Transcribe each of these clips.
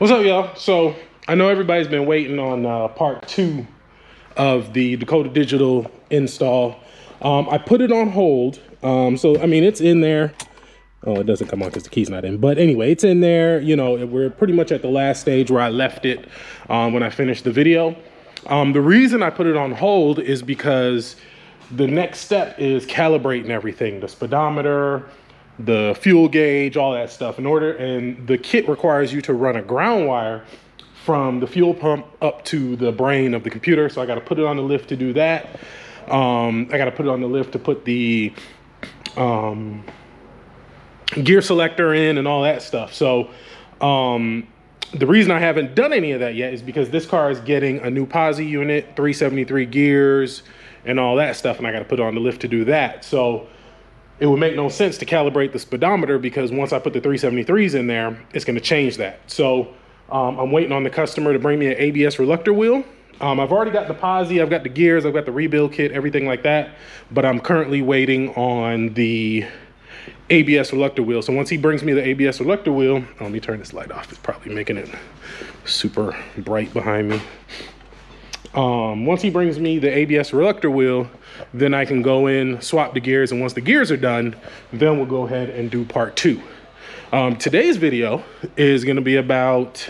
What's up, y'all? So I know everybody's been waiting on part 2 of the Dakota Digital install. I put it on hold. So I mean, it's in there. Oh, it doesn't come on because the key's not in. But anyway, it's in there. You know, we're pretty much at the last stage where I left it when I finished the video. The reason I put it on hold is because the next step is calibrating everything, the speedometer, the fuel gauge, all that stuff and the kit requires you to run a ground wire from the fuel pump up to the brain of the computer. So I got to put it on the lift to do that. I got to put it on the lift to put the gear selector in and all that stuff. So the reason I haven't done any of that yet is because this car is getting a new posi unit, 373 gears and all that stuff, and I got to put it on the lift to do that. So it would make no sense to calibrate the speedometer because once I put the 373s in there, it's going to change that. So I'm waiting on the customer to bring me an ABS reluctor wheel. I've already got the posi, I've got the gears, I've got the rebuild kit, everything like that. But I'm currently waiting on the ABS reluctor wheel. So once he brings me the ABS reluctor wheel, let me turn this light off. It's probably making it super bright behind me. Once he brings me the ABS reluctor wheel, then I can go in, swap the gears, and once the gears are done, then we'll go ahead and do part 2. Today's video is going to be about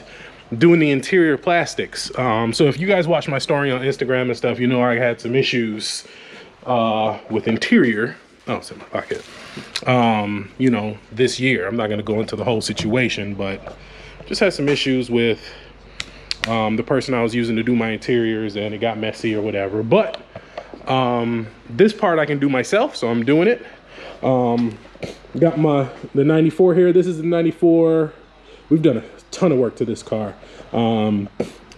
doing the interior plastics. So if you guys watch my story on Instagram and stuff, you know I had some issues with interior. Oh, it's in my pocket. You know, this year. I'm not going to go into the whole situation, but just had some issues with the person I was using to do my interiors, and it got messy or whatever. But this part I can do myself, so I'm doing it. Got the 94 here. This is the 94. We've done a ton of work to this car.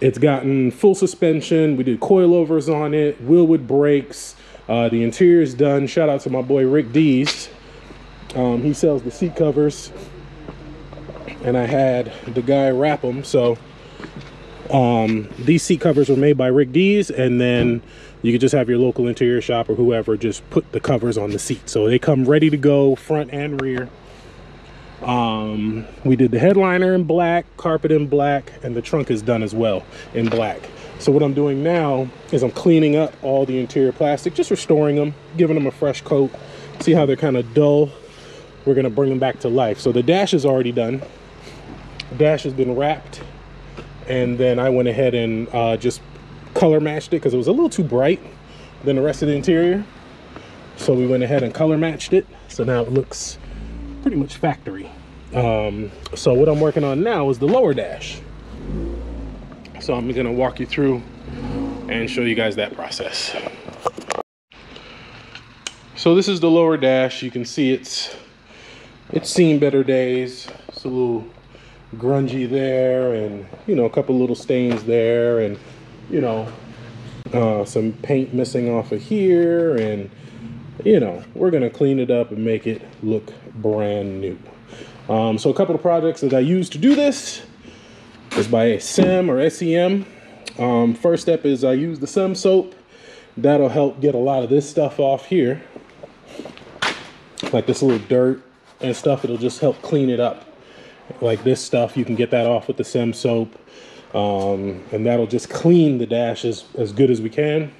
It's gotten full suspension. We did coilovers on it, wheelwood brakes. The interior is done. Shout out to my boy Rick D's. He sells the seat covers, and I had the guy wrap them. So these seat covers were made by Rick D's, and then you could just have your local interior shop or whoever just put the covers on the seat. So they come ready to go, front and rear. We did the headliner in black, carpet in black, and the trunk is done as well in black. So what I'm doing now is I'm cleaning up all the interior plastic, just restoring them, giving them a fresh coat. See how they're kind of dull? We're gonna bring them back to life. So the dash is already done. The dash has been wrapped. And then I went ahead and just color matched it because it was a little too bright than the rest of the interior. So we went ahead and color matched it. So now it looks pretty much factory. So what I'm working on now is the lower dash. So I'm gonna walk you through and show you guys that process. So this is the lower dash. You can see it's seen better days. It's a little grungy there, and you know, a couple little stains there, and you know, some paint missing off of here, and you know, we're gonna clean it up and make it look brand new. So a couple of projects that I use to do this is by Sem or SEM. First step is I use the Sem Soap. That'll help get a lot of this stuff off here, like this little dirt and stuff. It'll just help clean it up. Like this stuff, you can get that off with the Sem Soap, and that'll just clean the dash as good as we can.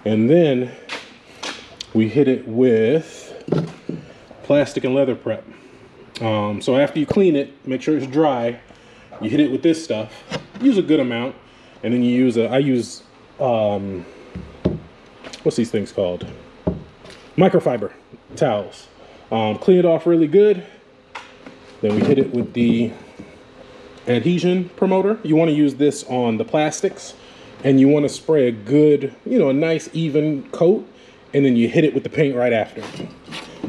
And then we hit it with plastic and leather prep. So after you clean it, make sure it's dry. You hit it with this stuff. Use a good amount, and then you use I use what's these things called? Microfiber towels. Clean it off really good. Then we hit it with the Adhesion Promoter. You want to use this on the plastics, and you want to spray a good, you know, a nice even coat, and then you hit it with the paint right after.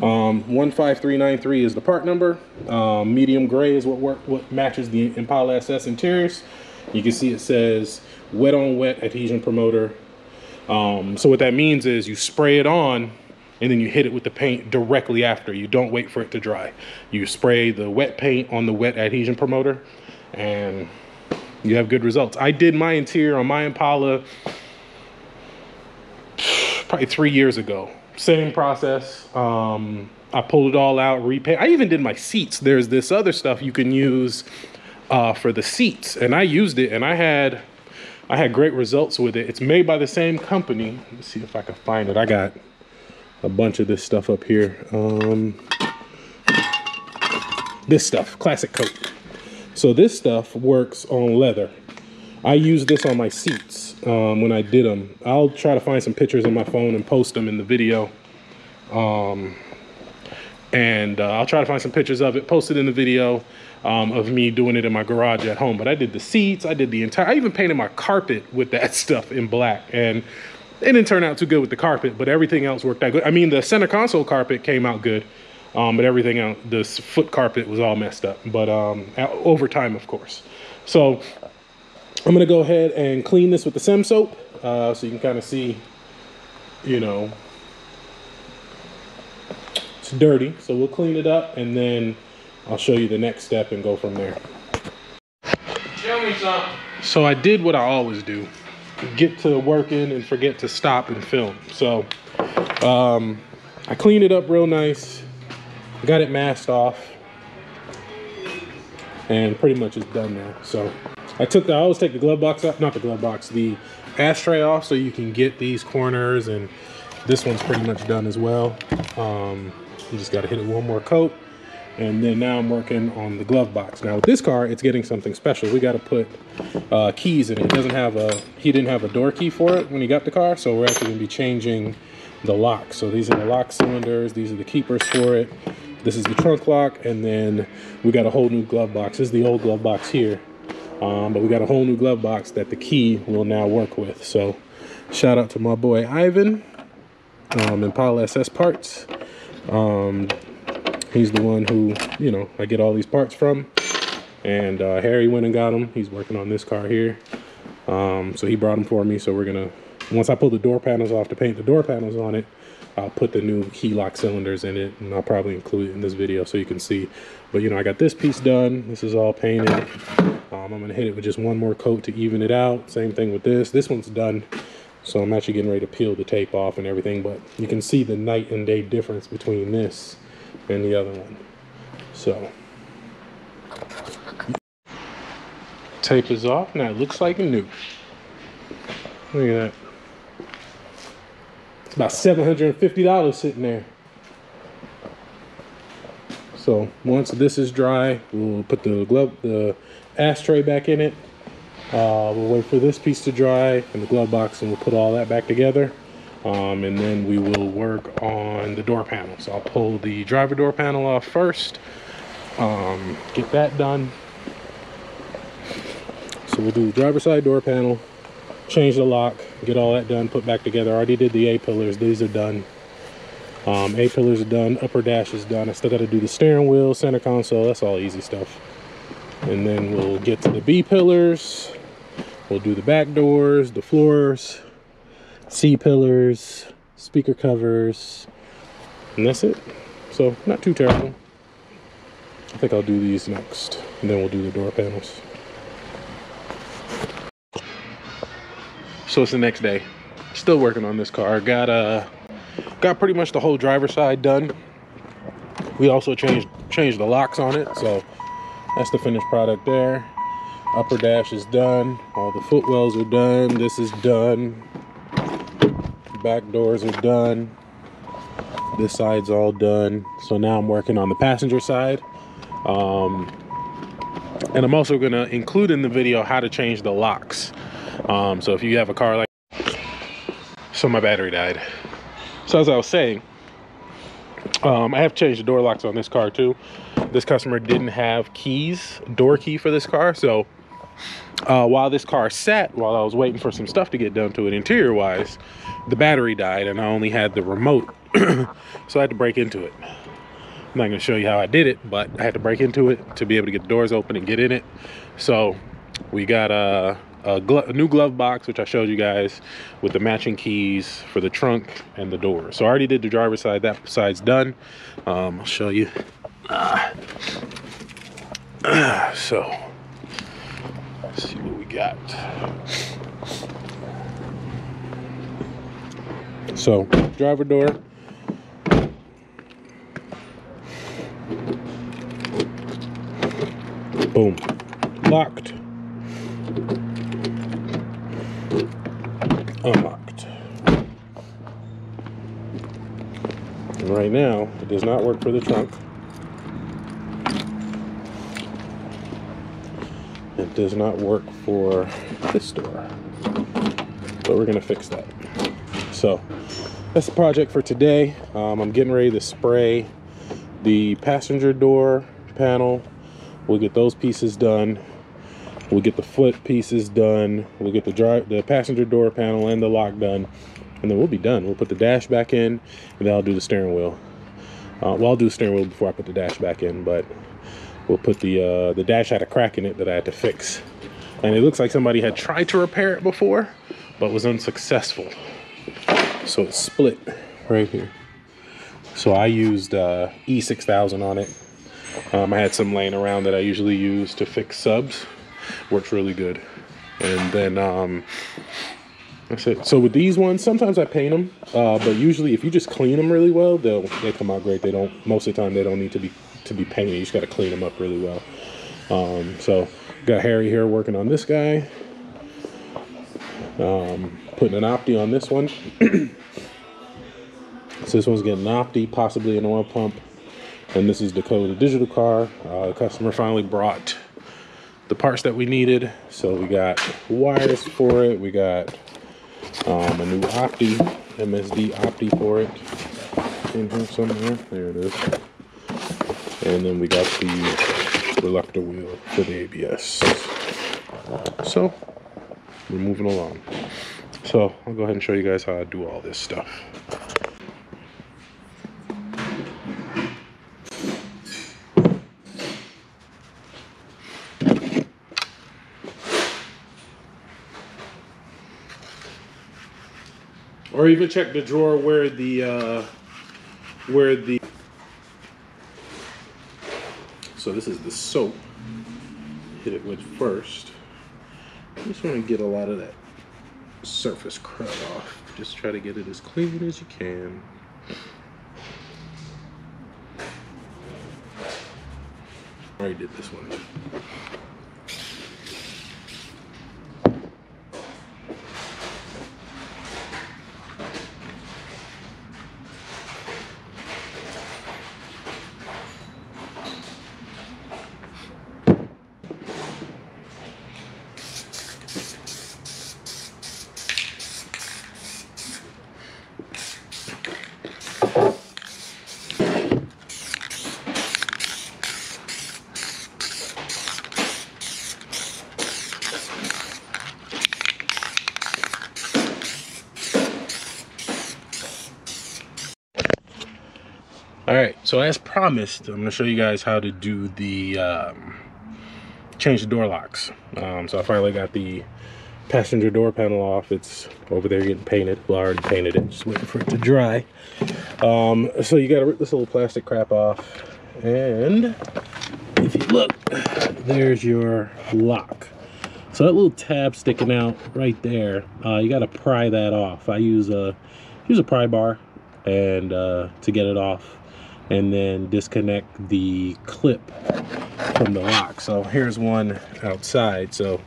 15393 is the part number. Medium gray is what matches the Impala SS interiors. You can see it says wet on wet Adhesion Promoter. So what that means is you spray it on, and then you hit it with the paint directly after. You don't wait for it to dry. You spray the wet paint on the wet Adhesion Promoter, and you have good results. I did my interior on my Impala probably 3 years ago. Same process. I pulled it all out, repaint. I even did my seats. There's this other stuff you can use for the seats, and I used it, and I had great results with it. It's made by the same company. Let's see if I can find it. I got a bunch of this stuff up here. This stuff, Classic Coat. So this stuff works on leather. I use this on my seats when I did them. I'll try to find some pictures on my phone and post them in the video. I'll try to find some pictures of it, post it in the video of me doing it in my garage at home. But I did the seats, I did the entire, I even painted my carpet with that stuff in black. And it didn't turn out too good with the carpet, but everything else worked out good. I mean, the center console carpet came out good. But everything else, this foot carpet was all messed up, but over time, of course. So I'm gonna go ahead and clean this with the Sem Soap, so you can kind of see, you know, it's dirty. So we'll clean it up, and then I'll show you the next step and go from there. Tell me something. So I did what I always do: get to working and forget to stop and film. So I cleaned it up real nice. Got it masked off, and pretty much it's done now. So I always take the glove box off, not the glove box, the ashtray off, so you can get these corners, and this one's pretty much done as well. You just got to hit it one more coat, and then now I'm working on the glove box. Now with this car, it's getting something special. We got to put keys in it. He didn't have a door key for it when he got the car, so we're actually going to be changing the locks. So these are the lock cylinders, these are the keepers for it. This is the trunk lock, and then we got a whole new glove box. This is the old glove box here, but we got a whole new glove box that the key will now work with. So shout out to my boy Ivan, Impala SS Parts. He's the one who, you know, I get all these parts from, and Harry went and got them. He's working on this car here, so he brought them for me. So we're gonna, once I pull the door panels off to paint the door panels on it, I'll put the new key lock cylinders in it, and I'll probably include it in this video so you can see. But you know, I got this piece done. This is all painted. I'm gonna hit it with just one more coat to even it out. Same thing with this. This one's done, so I'm actually getting ready to peel the tape off and everything. But you can see the night and day difference between this and the other one. So tape is off. Now it looks like new. Look at that. It's about $750 sitting there. So once this is dry, we'll put the ashtray back in it. We'll wait for this piece to dry and the glove box, and we'll put all that back together. And then we will work on the door panel. So I'll pull the driver door panel off first, get that done. So we'll do the driver side door panel, change the lock, get all that done, put back together. I already did the A-pillars, these are done. A-pillars are done, upper dash is done. I still got to do the steering wheel, center console, that's all easy stuff. And then we'll get to the B-pillars. We'll do the back doors, the floors, C-pillars, speaker covers, and that's it. So not too terrible. I think I'll do these next, and then we'll do the door panels. So it's the next day. Still working on this car. Got pretty much the whole driver's side done. We also changed the locks on it, so that's the finished product there. Upper dash is done. All the footwells are done. This is done. Back doors are done. This side's all done. So now I'm working on the passenger side. And I'm also gonna include in the video how to change the locks. So if you have a car like, so my battery died. So as I was saying, I have changed the door locks on this car too. This customer didn't have door key for this car. So while this car sat, while I was waiting for some stuff to get done to it interior wise, the battery died and I only had the remote. So I had to break into it. I'm not gonna show you how I did it, but I had to break into it to be able to get the doors open and get in it. So we got a new glove box, which I showed you guys, with the matching keys for the trunk and the door. So I already did the driver's side. That side's done. I'll show you. So let's see what we got. So driver door. Boom. Locked. Unlocked. And right now, it does not work for the trunk. It does not work for this door. But we're gonna fix that. So that's the project for today. I'm getting ready to spray the passenger door panel. We'll get those pieces done. We'll get the foot pieces done. We'll get the passenger door panel and the lock done, and then we'll be done. We'll put the dash back in, and then I'll do the steering wheel. Well, I'll do the steering wheel before I put the dash back in, but we'll put the dash had a crack in it that I had to fix, and it looks like somebody had tried to repair it before, but was unsuccessful. So it's split right here. So I used E6000 on it. I had some laying around that I usually use to fix subs. Works really good. And then that's it. So with these ones, sometimes I paint them, but usually if you just clean them really well, they come out great. They don't, most of the time they don't need to be painted. You just got to clean them up really well. So got Harry here working on this guy. Putting an opti on this one. So this one's getting an opti, possibly an oil pump. And this is the digital car. The customer finally brought the parts that we needed. So we got wires for it. We got a new opti, MSD opti for it. In here somewhere. There it is. And then we got the reluctor wheel for the ABS. So we're moving along. So I'll go ahead and show you guys how I do all this stuff. Or even check the drawer where so this is the soap. Hit it with first. I just want to get a lot of that surface crud off. Just try to get it as clean as you can. I already did this one. All right, so as promised, I'm gonna show you guys how to do the change the door locks. So I finally got the passenger door panel off. It's over there getting painted. Well, I already painted it, just waiting for it to dry. So you gotta rip this little plastic crap off, and if you look, there's your lock. So that little tab sticking out right there, you gotta pry that off. I use a pry bar and to get it off, and then disconnect the clip from the lock. So here's one outside. So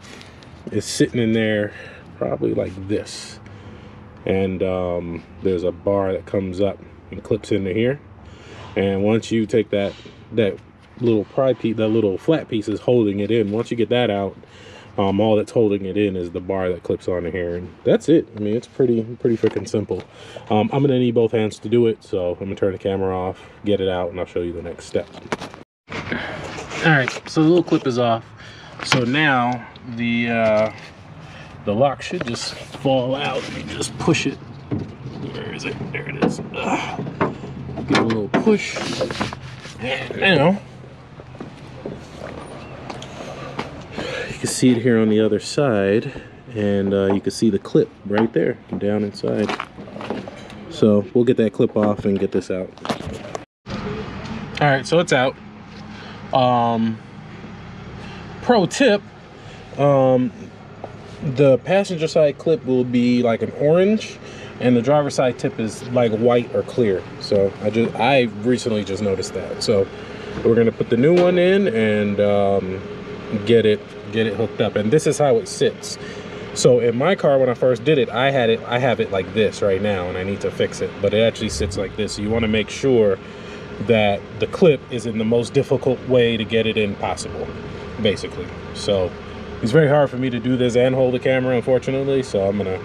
it's sitting in there probably like this, and there's a bar that comes up and clips into here. And once you take that little pry piece, that little flat piece is holding it in. Once you get that out, all that's holding it in is the bar that clips onto here, and that's it. I mean, it's pretty freaking simple. I'm gonna need both hands to do it, so I'm gonna turn the camera off, get it out, and I'll show you the next step. All right, so the little clip is off. So now the lock should just fall out. You just push it. Where is it? There it is. Give it a little push, and now you can see it here on the other side, and you can see the clip right there down inside. So we'll get that clip off and get this out. All right, so it's out. Pro tip, the passenger side clip will be like an orange, and the driver side tip is like white or clear. So I recently just noticed that. So we're gonna put the new one in, and get it hooked up. And this is how it sits. So in my car, when I first did it, I have it like this right now, and I need to fix it, but it actually sits like this. So you want to make sure that the clip is in the most difficult way to get it in possible, basically. So it's very hard for me to do this and hold the camera, unfortunately, so I'm gonna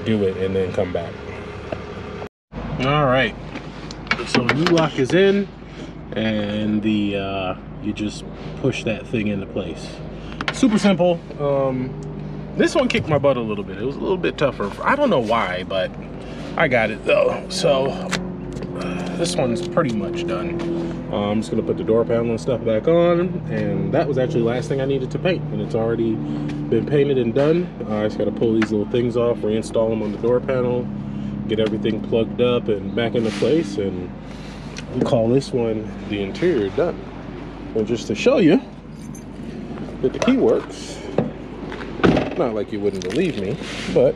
do it and then come back. All right, so new lock is in, and the you just push that thing into place. Super simple. This one kicked my butt a little bit. It was a little bit tougher. I don't know why, but I got it though. So this one's pretty much done. I'm just gonna put the door panel and stuff back on, and that was actually the last thing I needed to paint, and it's already been painted and done. I just gotta pull these little things off, reinstall them on the door panel, get everything plugged up and back into place, and we call this one the interior done. And just to show you that the key works, not like you wouldn't believe me, but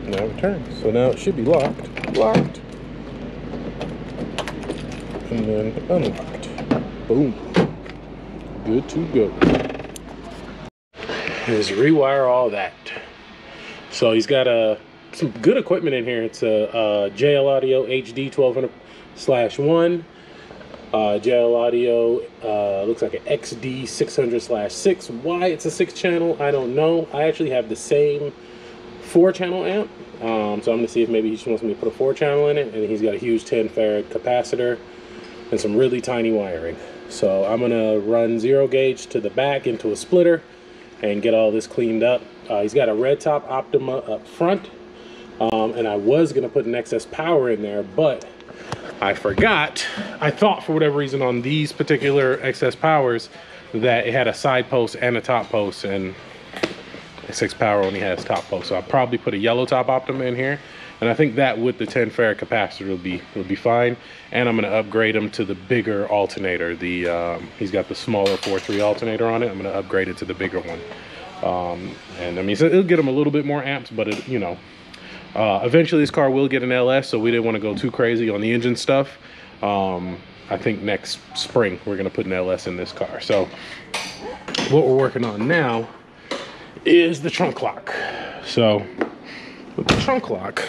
now it turns. So now it should be locked, and then unlocked. Boom. Good to go. Let's rewire all that. So he's got some good equipment in here. It's a JL Audio HD 1200/1. JL Audio looks like an XD 600/6. Why it's a 6-channel, I don't know. I actually have the same 4-channel amp. So I'm gonna see if maybe he just wants me to put a 4-channel in it, and he's got a huge 10 farad capacitor and some really tiny wiring. So I'm gonna run 0 gauge to the back into a splitter and get all this cleaned up. He's got a red top Optima up front, and I was gonna put an excess power in there, but I forgot. I thought for whatever reason on these particular excess powers that it had a side post and a top post, and excess power only has top post. So I'll probably put a yellow top Optima in here, and I think that with the 10 farad capacitor will be fine. And I'm gonna upgrade him to the bigger alternator. He's got the smaller 4.3 alternator on it. I'm gonna upgrade it to the bigger one. And I mean, so it'll get him a little bit more amps, but it, you know, eventually this car will get an LS, so we didn't want to go too crazy on the engine stuff. I think next spring we're gonna put an LS in this car. So what we're working on now is the trunk lock. So with the trunk lock,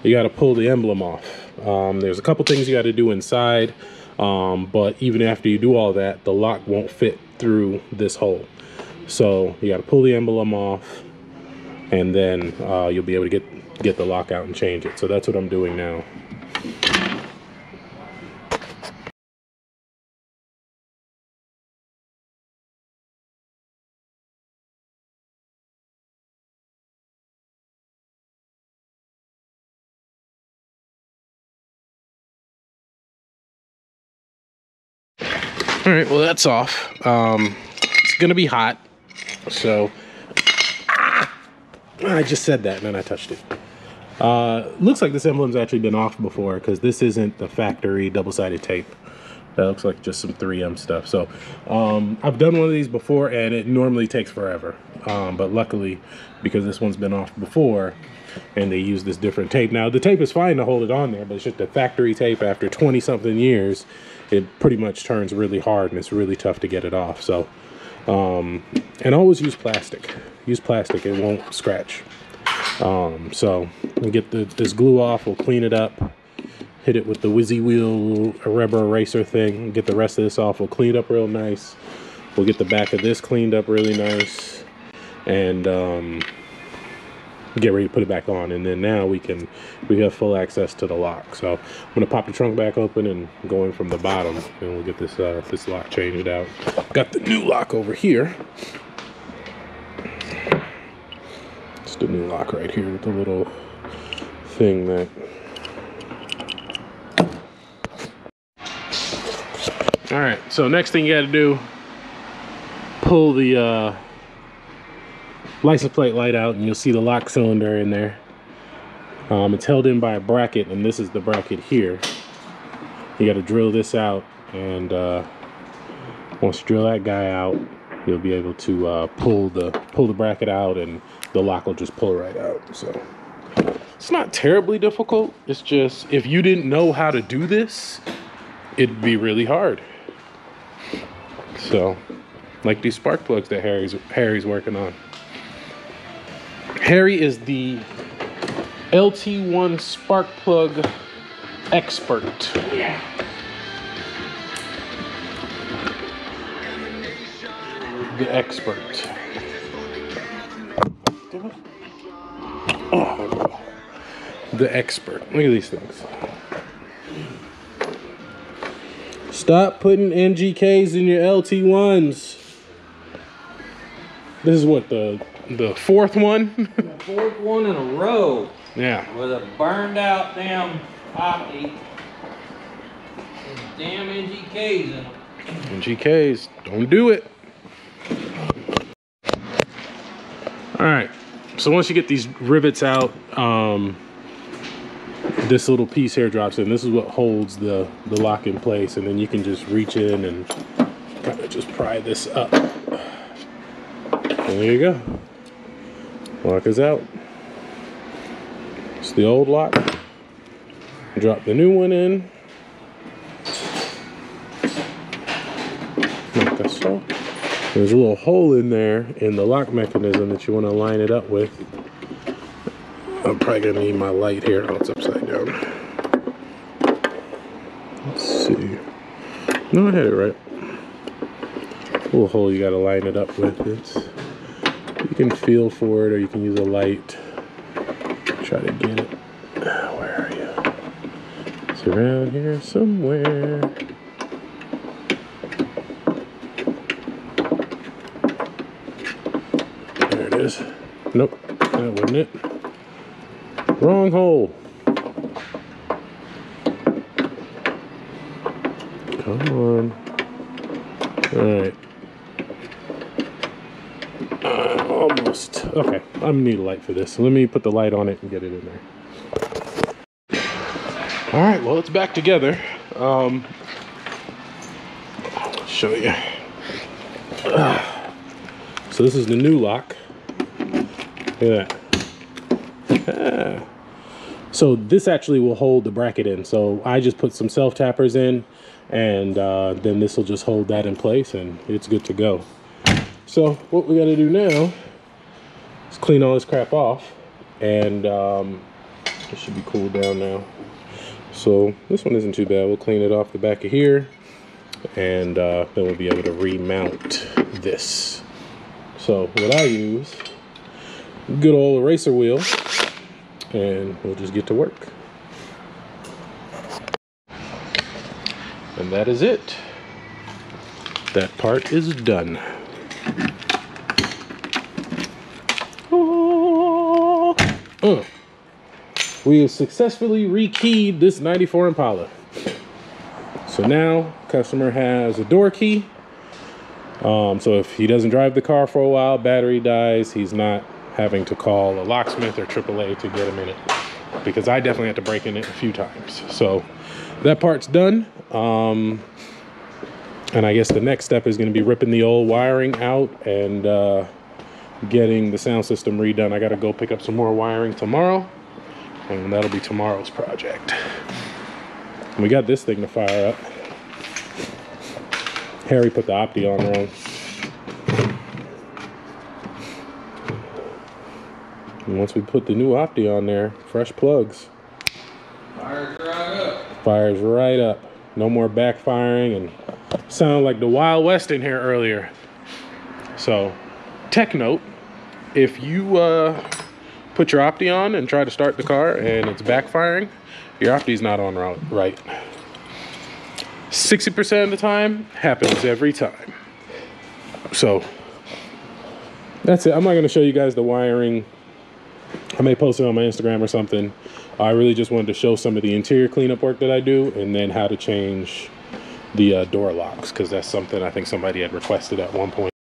you got to pull the emblem off. There's a couple things you got to do inside, but even after you do all that, the lock won't fit through this hole. So you got to pull the emblem off, and then you'll be able to get the lock out and change it. So that's what I'm doing now. All right, well, that's off. It's gonna be hot, so I just said that and then I touched it. Looks like this emblem's actually been off before, because this isn't the factory double-sided tape. That looks like just some 3M stuff. So I've done one of these before, and it normally takes forever, but luckily, because this one's been off before and they use this different tape. Now the tape is fine to hold it on there, but it's just the factory tape. After 20-something years, it pretty much turns really hard, and it's really tough to get it off. So and always use plastic. Use plastic, it won't scratch. So we'll get this glue off, we'll clean it up, hit it with the Whizzy Wheel rubber eraser thing, get the rest of this off, we'll clean it up real nice. We'll get the back of this cleaned up really nice, and get ready to put it back on. And then now we have full access to the lock. So I'm gonna pop the trunk back open and go in from the bottom, and we'll get this lock changed out. Got the new lock over here. It's the new lock right here with the little thing that. All right, so next thing you got to do, pull the license plate light out, and you'll see the lock cylinder in there. It's held in by a bracket, and this is the bracket here. You got to drill this out, and once you drill that guy out, you'll be able to pull the bracket out, and the lock will just pull right out. So it's not terribly difficult. It's just, if you didn't know how to do this, it'd be really hard. So, like these spark plugs that Harry's working on. Harry is the LT1 spark plug expert. Yeah. The expert. Oh, the expert. Look at these things. Stop putting NGKs in your LT1s. This is what, the fourth one? The fourth one in a row. Yeah. With a burned out damn opti. And damn NGKs in them. NGKs, don't do it. All right, so once you get these rivets out, this little piece here drops in. This is what holds the lock in place, and then you can just reach in and kind of just pry this up. There you go. Lock is out. It's the old lock. Drop the new one in. Like so. There's a little hole in there in the lock mechanism that you want to line it up with. I'm probably gonna need my light here. Oh, it's upside down. Let's see. No, I had it right. Little hole you gotta line it up with. You can feel for it, or you can use a light. Try to get it. Where are you? It's around here somewhere. There it is. Nope, that wasn't it. Wrong hole. Come on. All right. Almost. Okay, I'm gonna need a light for this. So let me put the light on it and get it in there. All right, well, it's back together. Show you. So this is the new lock. Look at that. So this actually will hold the bracket in. So I just put some self tappers in, and then this will just hold that in place, and it's good to go. So what we got to do now is clean all this crap off, and it should be cooled down now. So this one isn't too bad. We'll clean it off the back of here, and then we'll be able to remount this. So what I use, good old eraser wheel, and we'll just get to work. And that is it. That part is done. We have successfully rekeyed this 94 Impala. So now customer has a door key. So if he doesn't drive the car for a while, battery dies, he's not having to call a locksmith or AAA to get him in it, because I definitely had to break in it a few times. So that part's done. And I guess the next step is going to be ripping the old wiring out and getting the sound system redone. I got to go pick up some more wiring tomorrow, and that'll be tomorrow's project. And we got this thing to fire up. Harry put the opti on wrong. And once we put the new opti on there, fresh plugs. Fires right up. Fires right up. No more backfiring, and sounded like the Wild West in here earlier. So, tech note, if you put your opti on and try to start the car and it's backfiring, your opti's not on right. 60% of the time, happens every time. So, that's it. I'm not going to show you guys the wiring. I may post it on my Instagram or something. I really just wanted to show some of the interior cleanup work that I do, and then how to change the door locks, because that's something I think somebody had requested at one point.